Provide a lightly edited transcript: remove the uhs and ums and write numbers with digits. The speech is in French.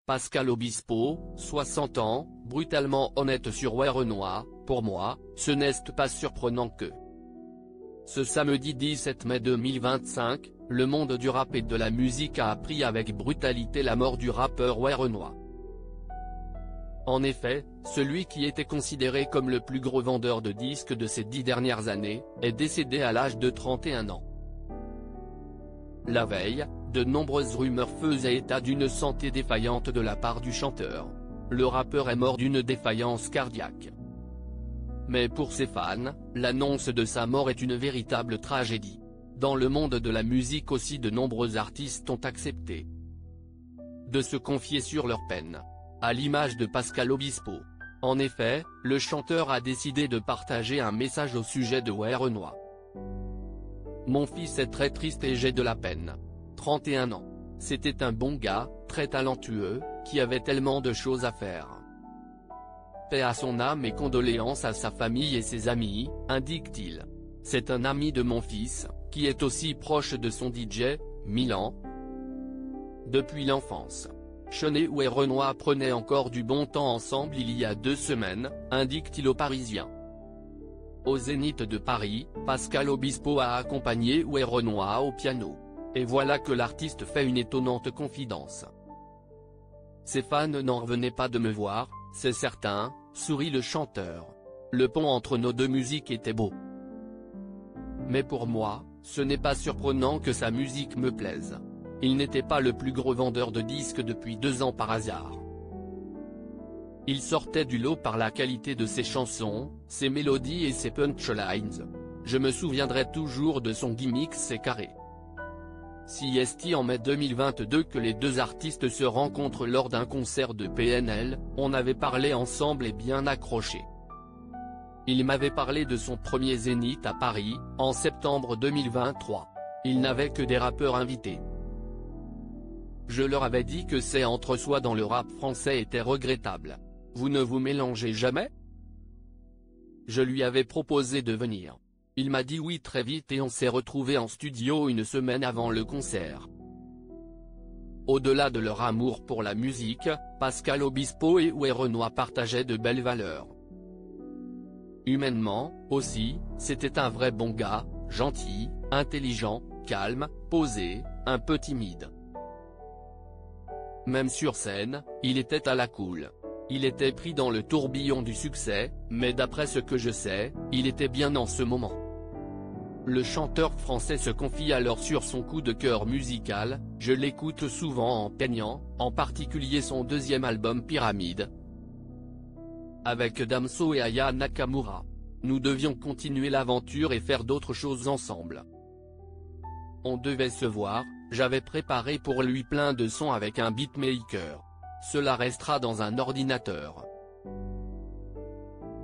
Pascal Obispo, 60 ans, brutalement honnête sur Renoir, pour moi, ce n'est pas surprenant que. Ce samedi 17 mai 2025, le monde du rap et de la musique a appris avec brutalité la mort du rappeur Renoir. En effet, celui qui était considéré comme le plus gros vendeur de disques de ces 10 dernières années, est décédé à l'âge de 31 ans. La veille, de nombreuses rumeurs faisaient état d'une santé défaillante de la part du chanteur. Le rappeur est mort d'une défaillance cardiaque. Mais pour ses fans, l'annonce de sa mort est une véritable tragédie. Dans le monde de la musique aussi, de nombreux artistes ont accepté de se confier sur leur peine. À l'image de Pascal Obispo. En effet, le chanteur a décidé de partager un message au sujet de Renoir. Mon fils est très triste et j'ai de la peine. 31 ans. C'était un bon gars, très talentueux, qui avait tellement de choses à faire. Paix à son âme et condoléances à sa famille et ses amis, indique-t-il. C'est un ami de mon fils, qui est aussi proche de son DJ, Milan. Depuis l'enfance. Chenet et Renoir prenaient encore du bon temps ensemble il y a 2 semaines, indique-t-il aux Parisiens. Au Zénith de Paris, Pascal Obispo a accompagné Renoir au piano. Et voilà que l'artiste fait une étonnante confidence. Ses fans n'en revenaient pas de me voir, c'est certain, sourit le chanteur. Le pont entre nos deux musiques était beau. Mais pour moi, ce n'est pas surprenant que sa musique me plaise. Il n'était pas le plus gros vendeur de disques depuis 2 ans par hasard. Il sortait du lot par la qualité de ses chansons, ses mélodies et ses punchlines. Je me souviendrai toujours de son gimmick C'est carré. Si est en mai 2022 que les deux artistes se rencontrent lors d'un concert de PNL, on avait parlé ensemble et bien accroché. Il m'avait parlé de son premier Zénith à Paris, en septembre 2023. Il n'avait que des rappeurs invités. Je leur avais dit que c'est entre soi dans le rap français était regrettable. Vous ne vous mélangez jamais? Je lui avais proposé de venir. Il m'a dit oui très vite et on s'est retrouvés en studio 1 semaine avant le concert. Au-delà de leur amour pour la musique, Pascal Obispo et Renoir partageaient de belles valeurs. Humainement, aussi, c'était un vrai bon gars, gentil, intelligent, calme, posé, un peu timide. Même sur scène, il était à la cool. Il était pris dans le tourbillon du succès, mais d'après ce que je sais, il était bien en ce moment. Le chanteur français se confie alors sur son coup de cœur musical, je l'écoute souvent en peignant, en particulier son 2e album Pyramide. Avec Damso et Aya Nakamura. Nous devions continuer l'aventure et faire d'autres choses ensemble. On devait se voir, j'avais préparé pour lui plein de sons avec un beatmaker. Cela restera dans un ordinateur.